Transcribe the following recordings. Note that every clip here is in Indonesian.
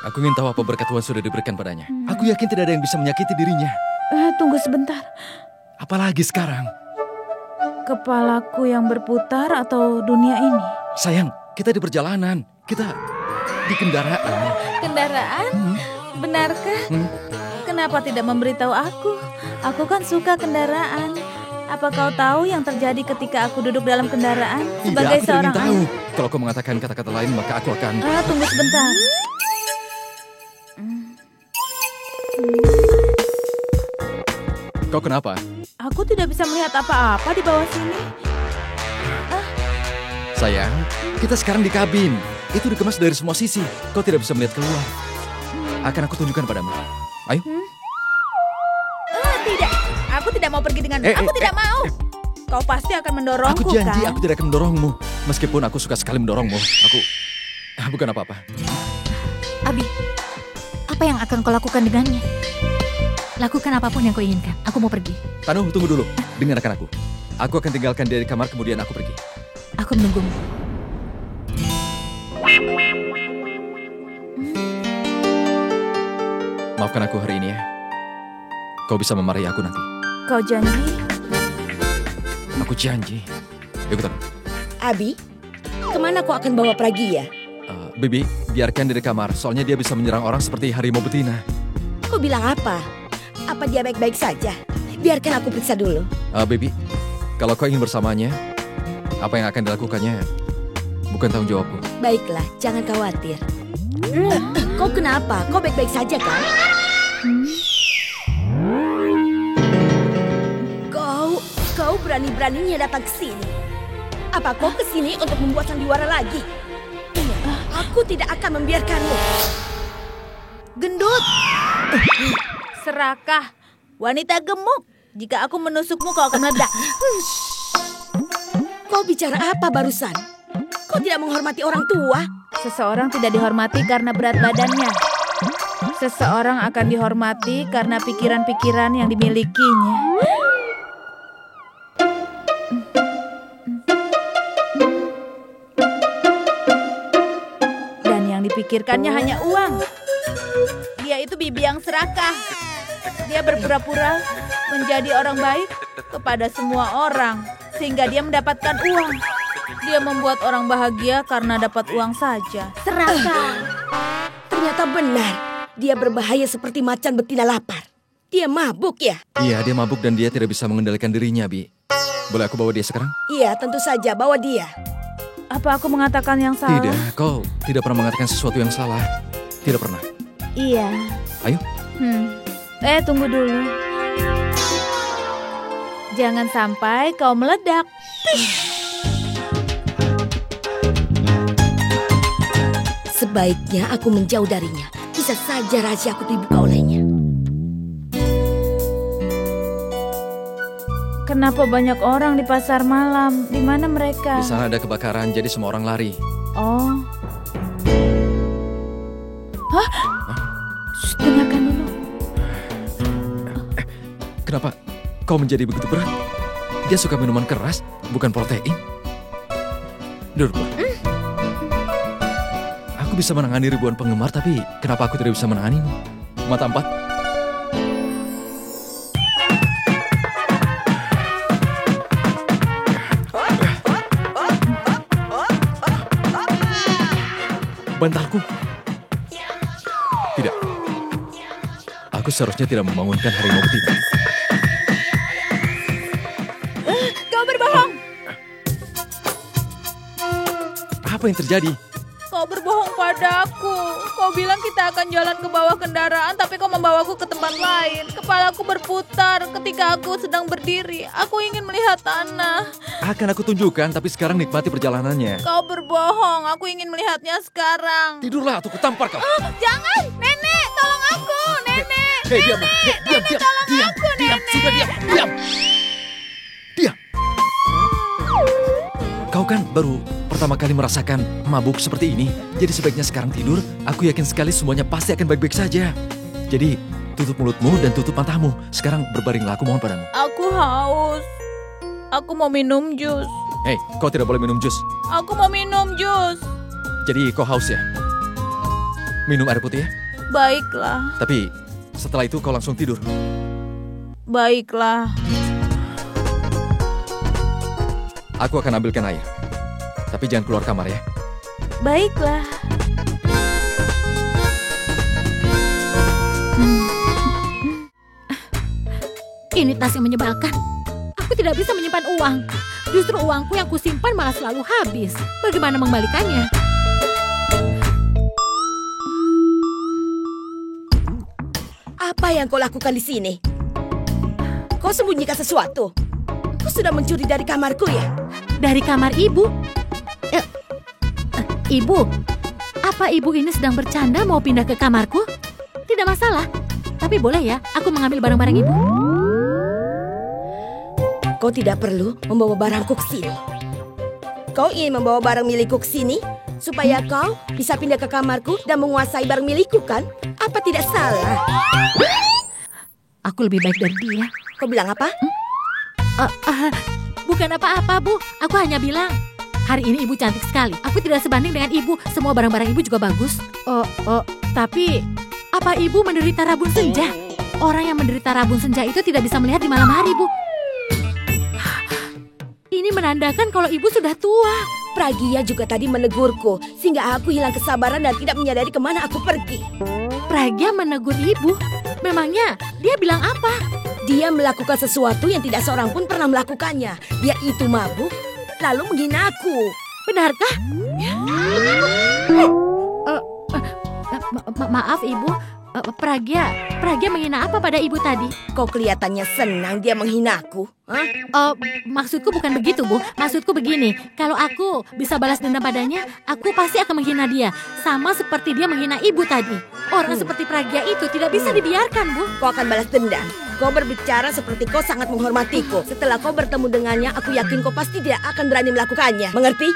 Aku ingin tahu apa berkat Tuhan sudah diberikan padanya. Aku yakin tidak ada yang bisa menyakiti dirinya. Tunggu sebentar. Apalagi sekarang. Kepalaku yang berputar atau dunia ini? Sayang, kita di perjalanan. Kita di kendaraan. Kendaraan? Benarkah? Kenapa tidak memberitahu aku? Aku kan suka kendaraan. Apa kau tahu yang terjadi ketika aku duduk dalam kendaraan? Sebagai tidak, seorang tahu. Kalau kau mengatakan kata-kata lain, maka aku akan... Tunggu sebentar. Kau kenapa? Aku tidak bisa melihat apa-apa di bawah sini. Sayang, kita sekarang di kabin. Itu dikemas dari semua sisi. Kau tidak bisa melihat keluar. Akan aku tunjukkan padamu. Ayo. Tidak, aku tidak mau pergi denganmu. Aku tidak mau. Kau pasti akan mendorongku, Aku janji kan? aku tidak akan mendorongmu. Meskipun aku suka sekali mendorongmu. Bukan apa-apa. Abi, apa yang akan kau lakukan dengannya? Lakukan apapun yang kau inginkan. Aku mau pergi. Tanu, tunggu dulu. Dengarkan aku. Aku akan tinggalkan dia di kamar, kemudian aku pergi. Aku menunggumu. Maafkan aku hari ini ya. Kau bisa memarahi aku nanti. Kau janji? Aku janji. Ikut aku. Abi, kemana kau akan bawa Pragi ya? Bibi, biarkan dia di kamar. Soalnya dia bisa menyerang orang seperti harimau betina. Kau bilang apa? Apa dia baik-baik saja? Biarkan aku periksa dulu. Bibi, kalau kau ingin bersamanya, apa yang akan dilakukannya bukan tanggung jawabku. Baiklah, jangan khawatir. Kau kenapa? Kau baik-baik saja kan? Kau berani-beraninya datang ke sini. Apa kau ke sini untuk membuat sandiwara lagi? Aku tidak akan membiarkanmu. Gendut! Serakah, wanita gemuk. Jika aku menusukmu, kau akan meledak. Kau bicara apa barusan? Kau tidak menghormati orang tua? Seseorang tidak dihormati karena berat badannya. Seseorang akan dihormati karena pikiran-pikiran yang dimilikinya. Dan yang dipikirkannya hanya uang. Dia itu bibi yang serakah. Dia berpura-pura menjadi orang baik kepada semua orang, sehingga dia mendapatkan uang. Dia membuat orang bahagia karena dapat uang saja. Serakah. Ternyata benar. Dia berbahaya seperti macan betina lapar. Dia mabuk ya? Iya, dia mabuk dan dia tidak bisa mengendalikan dirinya, Bi. Boleh aku bawa dia sekarang? Iya, tentu saja. Bawa dia. Apa aku mengatakan yang salah? Tidak, kau tidak pernah mengatakan sesuatu yang salah. Tidak pernah. Iya. Ayo. Tunggu dulu. Jangan sampai kau meledak. Sebaiknya aku menjauh darinya. Bisa saja rahasia aku dibuka olehnya. Kenapa banyak orang di pasar malam? Di mana mereka? Di sana ada kebakaran, jadi semua orang lari. Oh. Hah? Shh, dengarkan dulu. Kenapa kau menjadi begitu berat? Dia suka minuman keras, bukan protein. Duduklah. Aku bisa menangani ribuan penggemar, tapi kenapa aku tidak bisa menanganimu? Mata empat. Bantalku. Tidak. Aku seharusnya tidak membangunkan harimau betina. Kau berbohong. Apa yang terjadi? Kau berbohong padaku. Kau bilang kita akan jalan ke bawah kendaraan, tapi kau membawaku ke tempat lain. Kepalaku berputar ketika aku sedang berdiri. Aku ingin melihat tanah. Akan aku tunjukkan, tapi sekarang nikmati perjalanannya. Kau berbohong. Aku ingin melihatnya sekarang. Tidurlah atau kutampar kau. Jangan, Nenek, tolong aku, Nenek. Hei, diam, Nenek, tolong aku, Nenek. Sudah diam. Kau kan baru pertama kali merasakan mabuk seperti ini. Jadi sebaiknya sekarang tidur. Aku yakin sekali semuanya pasti akan baik-baik saja. Jadi tutup mulutmu dan tutup matamu. Sekarang berbaringlah, aku mohon padamu. Aku haus. Aku mau minum jus. Hei, kau tidak boleh minum jus. Aku mau minum jus. Jadi kau haus ya? Minum air putih ya. Baiklah, Tapi setelah itu kau langsung tidur. baiklah. Aku akan ambilkan air. Tapi jangan keluar kamar ya. Baiklah. Ini tas yang menyebalkan. Aku tidak bisa menyimpan uang. Justru uangku yang kusimpan malah selalu habis. Bagaimana mengembalikannya? Apa yang kau lakukan di sini? Kau sembunyikan sesuatu? Kau sudah mencuri dari kamarku ya? Dari kamar ibu. Ibu, apa ibu ini sedang bercanda mau pindah ke kamarku? Tidak masalah. Tapi boleh ya, aku mengambil barang-barang ibu. Kau tidak perlu membawa barangku ke sini. Kau ingin membawa barang milikku ke sini supaya kau bisa pindah ke kamarku dan menguasai barang milikku kan? Apa tidak salah? Aku lebih baik dari dia. Kau bilang apa? Bukan apa-apa, Bu. Aku hanya bilang, hari ini ibu cantik sekali. Aku tidak sebanding dengan ibu. Semua barang-barang ibu juga bagus. Tapi apa ibu menderita rabun senja? Orang yang menderita rabun senja itu tidak bisa melihat di malam hari, Bu. Ini menandakan kalau ibu sudah tua. Pragia juga tadi menegurku sehingga aku hilang kesabaran dan tidak menyadari kemana aku pergi. Pragia menegur ibu. Memangnya dia bilang apa? Dia melakukan sesuatu yang tidak seorang pun pernah melakukannya. Dia itu mabuk lalu menghina aku. Benarkah? Maaf ibu. Pragia menghina apa pada ibu tadi? Kau kelihatannya senang dia menghinaku. Hah? Maksudku bukan begitu, Bu. Maksudku begini, kalau aku bisa balas dendam padanya, aku pasti akan menghina dia. Sama seperti dia menghina ibu tadi. Orang seperti Pragia itu tidak bisa dibiarkan, Bu. Kau akan balas dendam. Kau berbicara seperti kau sangat menghormatiku. Setelah kau bertemu dengannya, aku yakin kau pasti tidak akan berani melakukannya. Mengerti?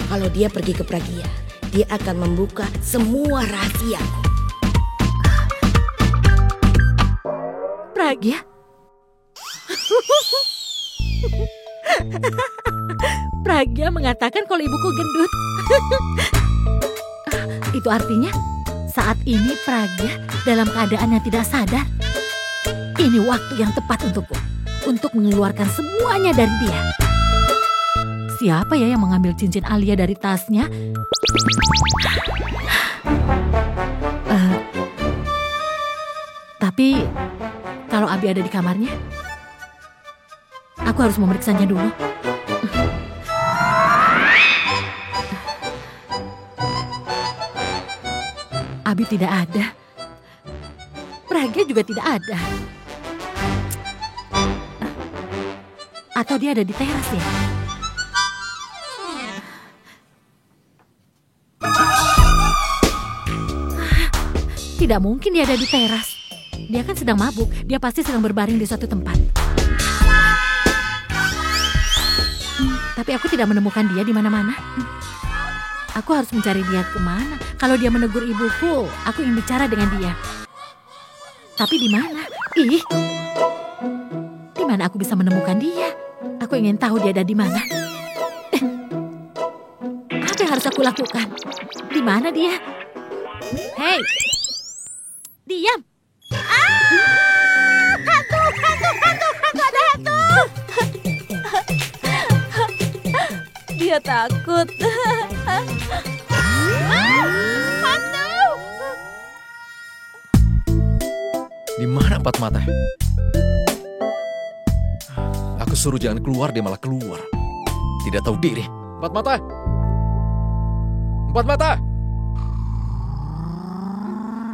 Kalau dia pergi ke Pragia, dia akan membuka semua rahasia. Pragia? Pragia mengatakan kalau ibuku gendut. Itu artinya saat ini Pragia dalam keadaan yang tidak sadar. Ini waktu yang tepat untukku untuk mengeluarkan semuanya dari dia. Siapa ya yang mengambil cincin Alia dari tasnya? Tapi kalau Abi ada di kamarnya, aku harus memeriksanya dulu. Abi tidak ada. Pragia juga tidak ada. Atau dia ada di teras ya? Tidak mungkin dia ada di teras. Dia kan sedang mabuk. Dia pasti sedang berbaring di suatu tempat. Tapi aku tidak menemukan dia di mana-mana. Aku harus mencari dia kemana. Kalau dia menegur ibuku, aku ingin bicara dengan dia. Tapi di mana? Di mana aku bisa menemukan dia? Aku ingin tahu dia ada di mana. Apa yang harus aku lakukan? Di mana dia? Hei! Diam! Hantu, ada hantu. Dia takut. Hantu. Di mana empat mata? Aku suruh jangan keluar, dia malah keluar. Tidak tahu diri. Empat mata! Empat mata!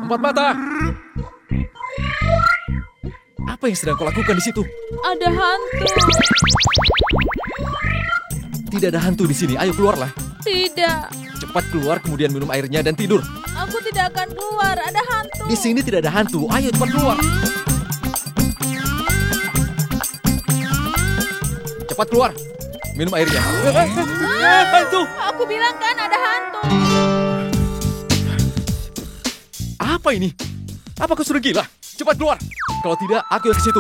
Empat mata! Apa yang sedang kau lakukan di situ? Ada hantu. Tidak ada hantu di sini. Ayo keluarlah. Tidak. Cepat keluar, kemudian minum airnya dan tidur. Aku tidak akan keluar. Ada hantu. Di sini tidak ada hantu. Ayo cepat keluar. Cepat keluar. Minum airnya. Hantu! Aku bilang kan ada hantu. Apa ini? Apa kau sudah gila? Cepat keluar. Kalau tidak, aku yang ke situ.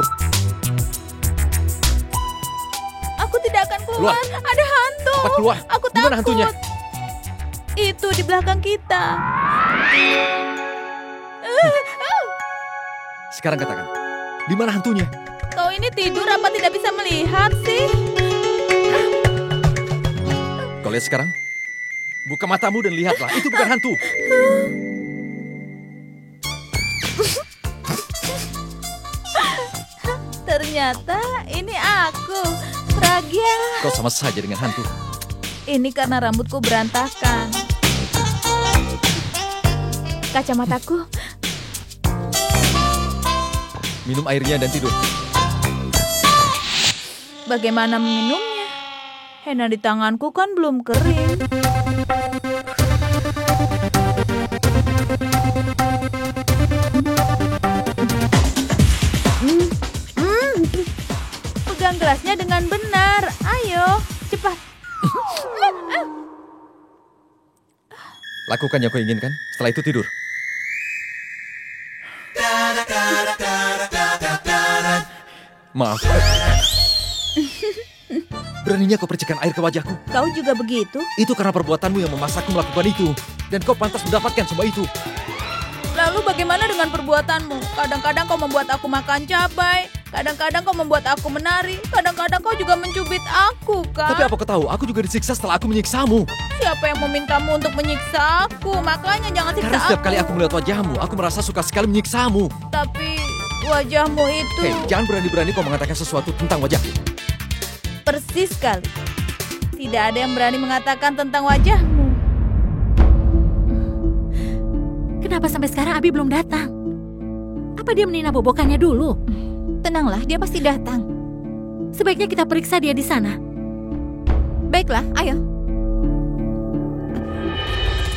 Aku tidak akan keluar. Ada hantu. Cepat keluar. Aku Di mana takut. hantunya? Itu di belakang kita. Sekarang katakan, di mana hantunya? Kau ini tidur apa tidak bisa melihat sih? Kau lihat sekarang? Buka matamu dan lihatlah, itu bukan hantu. Ternyata ini aku, Pragya. Kau sama saja dengan hantu. Ini karena rambutku berantakan. Kacamataku. Minum airnya dan tidur. Bagaimana meminumnya? Henna di tanganku kan belum kering. Pegang gelasnya dengan benar. Ayo, cepat. Lakukan yang kau inginkan, setelah itu tidur. Maaf. Beraninya kau percikan air ke wajahku. Kau juga begitu? Itu karena perbuatanmu yang memasakku melakukan itu. Dan kau pantas mendapatkan semua itu. Lalu bagaimana dengan perbuatanmu? Kadang-kadang kau membuat aku makan cabai. Kadang-kadang kau membuat aku menari. Kadang-kadang kau juga mencubit aku, kan? Tapi apa kau tahu, aku juga disiksa setelah aku menyiksamu. Siapa yang memintamu untuk menyiksa aku? Makanya jangan siksa Karena setiap aku. kali aku melihat wajahmu, aku merasa suka sekali menyiksamu. Tapi wajahmu itu Hei, jangan berani-berani kau mengatakan sesuatu tentang wajahku. persis sekali. Tidak ada yang berani mengatakan tentang wajahmu. Kenapa sampai sekarang Abi belum datang? Apa dia menina bobokannya dulu? Tenanglah, dia pasti datang. Sebaiknya kita periksa dia di sana. Baiklah, ayo.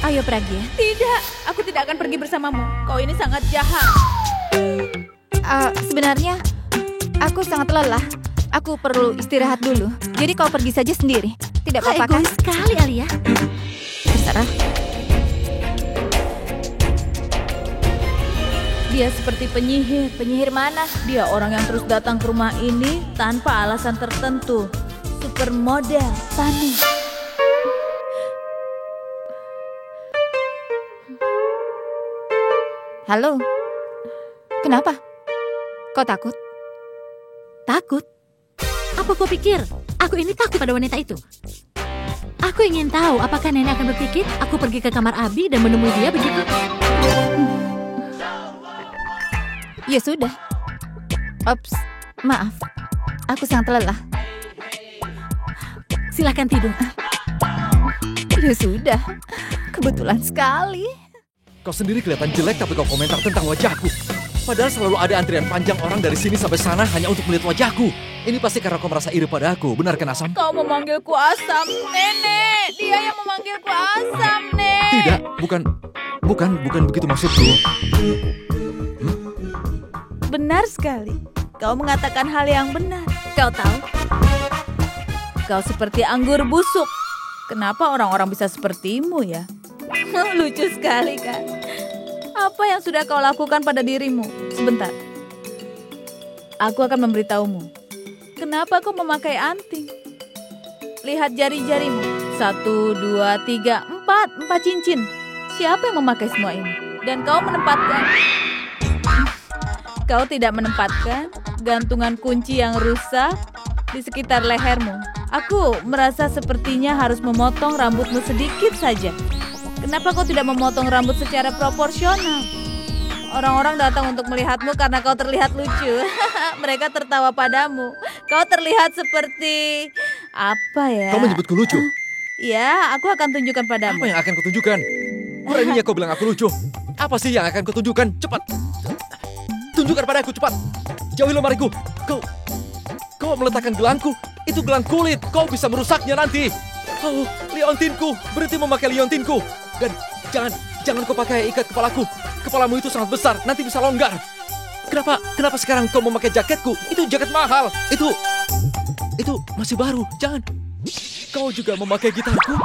Ayo, Pragya. Tidak, aku tidak akan pergi bersamamu. Kau ini sangat jahat. Sebenarnya, aku sangat lelah. Aku perlu istirahat dulu. Jadi kau pergi saja sendiri. Tidak Kau apa-apa kan? egois sekali, Alia. Terserah. Dia seperti penyihir. Penyihir mana? Dia orang yang terus datang ke rumah ini tanpa alasan tertentu. Supermodel, panik. Halo. Kenapa? Kau takut? Takut? Apa kau pikir? Aku ini takut pada wanita itu. Aku ingin tahu apakah nenek akan berpikir aku pergi ke kamar Abi dan menemui dia begitu. Ya sudah. Ops, maaf. Aku sangat lelah. Silakan tidur. Ya sudah. Kebetulan sekali. Kau sendiri kelihatan jelek tapi kau komentar tentang wajahku. Padahal selalu ada antrian panjang orang dari sini sampai sana hanya untuk melihat wajahku. Ini pasti karena kau merasa iri pada aku, benar kan Asam? Kau memanggilku Asam, Nenek. Dia yang memanggilku Asam, Nek. Tidak, bukan begitu maksudku. Benar sekali. Kau mengatakan hal yang benar. Kau tahu? Kau seperti anggur busuk. Kenapa orang-orang bisa sepertimu ya? Lucu sekali kan? Apa yang sudah kau lakukan pada dirimu? Sebentar. Aku akan memberitahumu. Kenapa kau memakai anting? Lihat jari-jarimu. 1, 2, 3, 4 cincin. Siapa yang memakai semua ini? Dan kau menempatkan... Kau tidak menempatkan gantungan kunci yang rusak di sekitar lehermu. Aku merasa sepertinya harus memotong rambutmu sedikit saja. Kenapa kau tidak memotong rambut secara proporsional? Orang-orang datang untuk melihatmu karena kau terlihat lucu. Mereka tertawa padamu. Kau terlihat seperti... apa ya? Kau menyebutku lucu? Ya, aku akan tunjukkan padamu. Apa yang akan kau tunjukkan? Beraninya kau bilang aku lucu. Apa sih yang akan kau tunjukkan? Cepat. Tunjukkan padaku, cepat. Jauhi lemariku. Kau meletakkan gelangku. Itu gelang kulit. Kau bisa merusaknya nanti. Oh, liontinku. Berhenti memakai liontinku. Dan jangan kau pakai ikat kepalaku. Kepalamu itu sangat besar. Nanti bisa longgar. Kenapa sekarang kau memakai jaketku? Itu jaket mahal. Itu masih baru. Jangan. Kau juga memakai gitarku.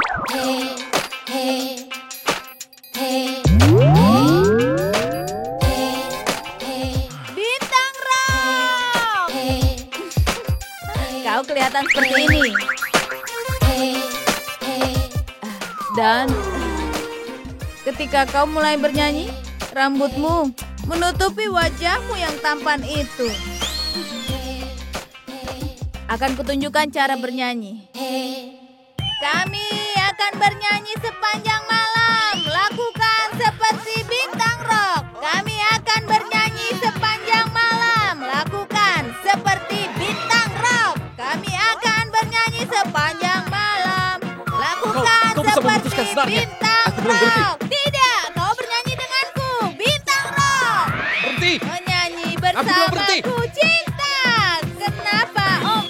Bintang Rock! Kau kelihatan seperti ini. Dan Ketika kau mulai bernyanyi, rambutmu menutupi wajahmu yang tampan itu. Akan kutunjukkan cara bernyanyi. Kami akan bernyanyi sepanjang malam. Lakukan seperti bintang rock. Kami akan bernyanyi sepanjang malam. Lakukan seperti bintang rock. Kami akan bernyanyi sepanjang malam. Lakukan Kau bisa memutuskan seperti sebenarnya. bintang Aku belum berhenti. rock. Tidak, kau bernyanyi denganku. Bintang rock. Berhenti! Menyanyi Aku belum berhenti. bersamaku cinta. Kenapa? Oh.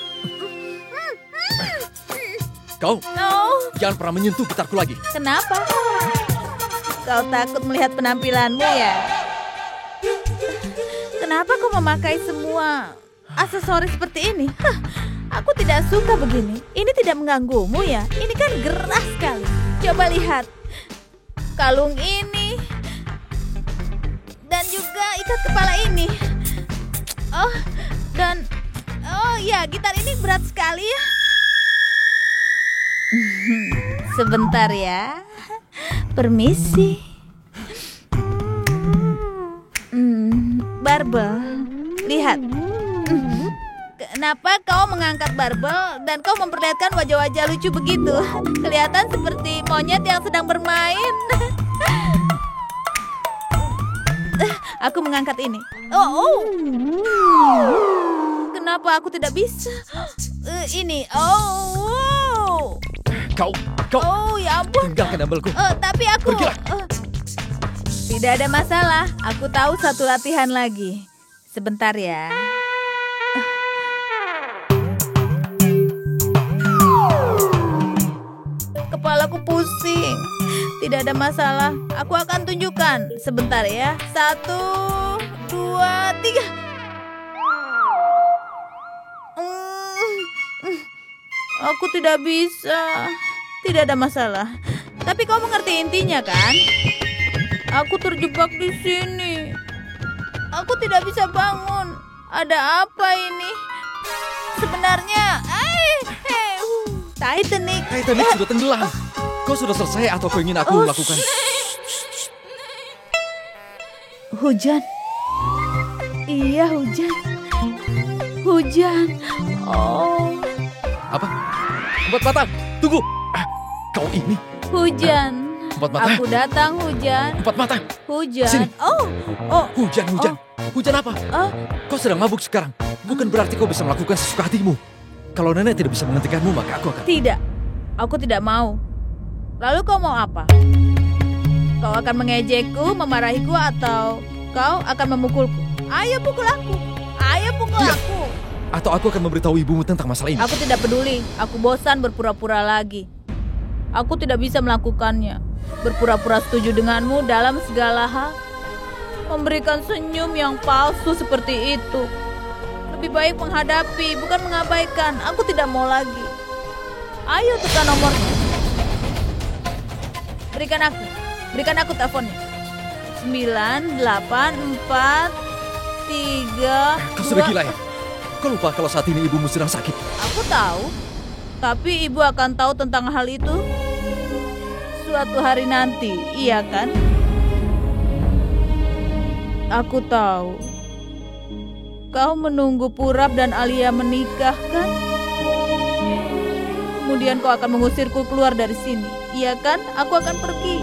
Kau No. jangan pernah menyentuh gitarku lagi. Kenapa? Kau takut melihat penampilanmu ya? Kenapa kau memakai semua aksesoris seperti ini? Hah, aku tidak suka begini. Ini tidak mengganggumu ya? Ini kan gerah sekali. Coba lihat. Kalung ini. Dan juga ikat kepala ini. Oh, dan... Oh ya, gitar ini berat sekali ya. Sebentar ya. Permisi. Barbel. Lihat. Kenapa kau mengangkat barbel dan kau memperlihatkan wajah-wajah lucu begitu? Kelihatan seperti monyet yang sedang bermain. Aku mengangkat ini. Oh. Kenapa aku tidak bisa? Ini. Oh. Kau Oh ya ampun. tinggalkan dumbbellku. Tapi aku Pergilah. Tidak ada masalah. Aku tahu satu latihan lagi. Sebentar ya. Kepalaku pusing. Tidak ada masalah. Aku akan tunjukkan. Sebentar ya. 1, 2, 3. Aku tidak bisa. Tidak ada masalah. Tapi kau mengerti intinya kan? Aku terjebak di sini. Aku tidak bisa bangun. Ada apa ini? Sebenarnya, Titanic. Titanic sudah tenggelam. Kau sudah selesai atau kau ingin aku lakukan? Hujan. Iya, hujan. Hujan. Oh, Apa? Empat mata, tunggu. Kau ini hujan. Empat mata. Aku datang hujan. empat mata. Hujan. Sini. Oh. Hujan. Hujan apa? Oh. Kau sedang mabuk sekarang. Bukan berarti kau bisa melakukan sesuka hatimu. Kalau nenek tidak bisa menghentikanmu, maka aku akan... Tidak. Aku tidak mau. Lalu kau mau apa? Kau akan mengejekku, memarahiku, atau kau akan memukulku? Ayo pukul aku. Ayo pukul Tidak. aku. Atau aku akan memberitahu ibumu tentang masalah ini. Aku tidak peduli. Aku bosan berpura-pura lagi. Aku tidak bisa melakukannya. Berpura-pura setuju denganmu dalam segala hal. Memberikan senyum yang palsu seperti itu. Lebih baik menghadapi, bukan mengabaikan. Aku tidak mau lagi. Ayo tekan nomornya. Berikan aku teleponnya. 9, 8, 4, 3, Kau sudah 2. gila ya? Kau lupa kalau saat ini ibumu sedang sakit. Aku tahu. Tapi ibu akan tahu tentang hal itu suatu hari nanti, iya kan? Aku tahu. Kau menunggu Purap dan Alia menikah, kan? Kemudian kau akan mengusirku keluar dari sini, iya kan? Aku akan pergi.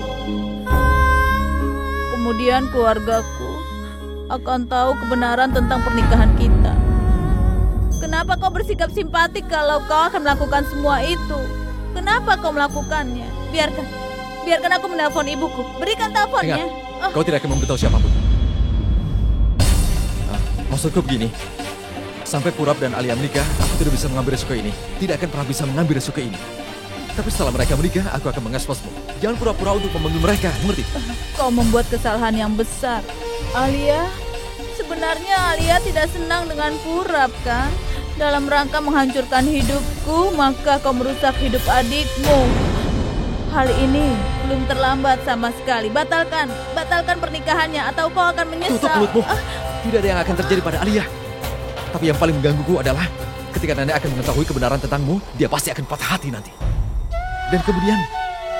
Kemudian keluargaku akan tahu kebenaran tentang pernikahan kita. Kenapa kau bersikap simpatik kalau kau akan melakukan semua itu? Kenapa kau melakukannya? Biarkan aku menelpon ibuku. Berikan teleponnya. Ingat, kau tidak akan memberitahu siapapun. Maksudku begini, sampai Purap dan Alia menikah, aku tidak bisa mengambil resiko ini. Tidak akan pernah bisa mengambil resiko ini. Tapi setelah mereka menikah, aku akan mengeksposmu. Jangan pura-pura untuk memenuhi mereka, mengerti? Kau membuat kesalahan yang besar. Alia, sebenarnya Alia tidak senang dengan Purap, kan? Dalam rangka menghancurkan hidupku, maka kau merusak hidup adikmu. Hal ini belum terlambat sama sekali. Batalkan pernikahannya atau kau akan menyesal. Tutup mulutmu. Tidak ada yang akan terjadi pada Alia. Tapi yang paling menggangguku adalah ketika nenek akan mengetahui kebenaran tentangmu, dia pasti akan patah hati nanti. Dan kemudian,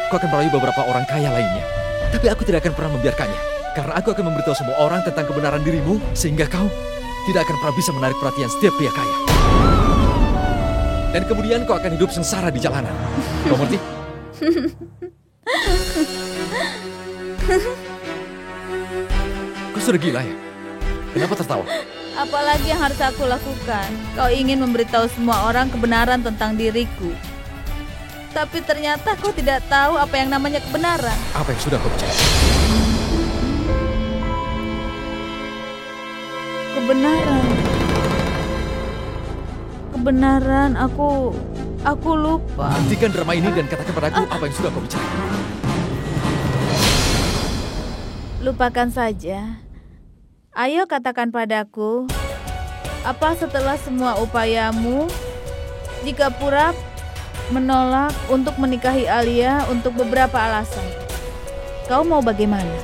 kau akan merayu beberapa orang kaya lainnya. Tapi aku tidak akan pernah membiarkannya. Karena aku akan memberitahu semua orang tentang kebenaran dirimu, sehingga kau tidak akan pernah bisa menarik perhatian setiap pria kaya. Dan kemudian kau akan hidup sengsara di jalanan. Kau mengerti? Kau sudah gila ya? Kenapa tertawa? Apalagi yang harus aku lakukan? Kau ingin memberitahu semua orang kebenaran tentang diriku. Tapi ternyata kau tidak tahu apa yang namanya kebenaran. Apa yang sudah kau percaya? Kebenaran, aku lupa. Hentikan drama ini dan katakan padaku apa yang sudah kau bicara. Lupakan saja. Ayo katakan padaku, apa setelah semua upayamu, jika Pura menolak untuk menikahi Alia untuk beberapa alasan, kau mau bagaimana?